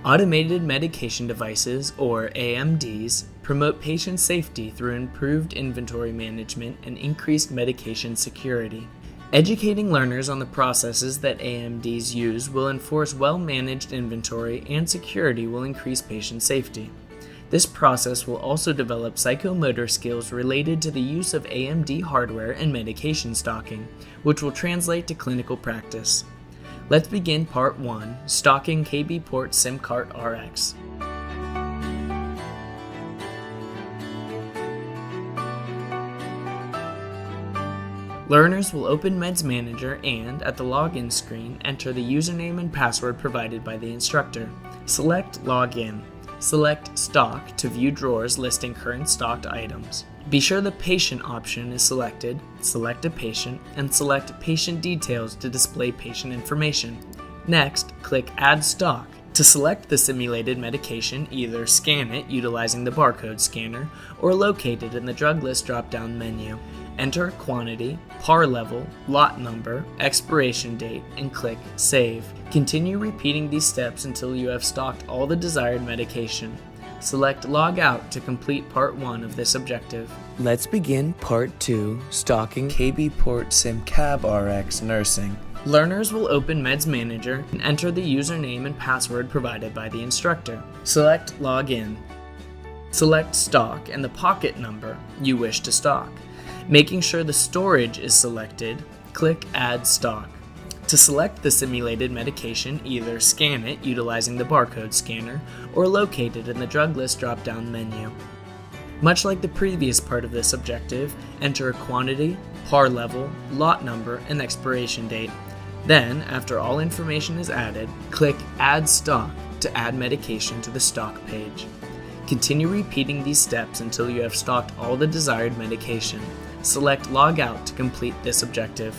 Automated medication devices, or AMDs, promote patient safety through improved inventory management and increased medication security. Educating learners on the processes that AMDs use will enforce well-managed inventory, and security will increase patient safety. This process will also develop psychomotor skills related to the use of AMD hardware and medication stocking, which will translate to clinical practice. Let's begin Part 1, Stocking KbPort SimCart RX. Learners will open Meds Manager and, at the login screen, enter the username and password provided by the instructor. Select Login. Select Stock to view drawers listing current stocked items. Be sure the Patient option is selected, select a patient, and select Patient Details to display patient information. Next, click Add Stock. To select the simulated medication, either scan it utilizing the barcode scanner or locate it in the drug list drop-down menu. Enter quantity, par level, lot number, expiration date, and click Save. Continue repeating these steps until you have stocked all the desired medication. Select Log Out to complete Part 1 of this objective. Let's begin Part 2, Stocking KbPort SimCab RX Nursing. Learners will open Meds Manager and enter the username and password provided by the instructor. Select Login. Select Stock and the pocket number you wish to stock. Making sure the storage is selected, click Add Stock. To select the simulated medication, either scan it utilizing the barcode scanner or locate it in the drug list drop-down menu. Much like the previous part of this objective, enter a quantity, par level, lot number, and expiration date. Then, after all information is added, click Add Stock to add medication to the stock page. Continue repeating these steps until you have stocked all the desired medication. Select Log Out to complete this objective.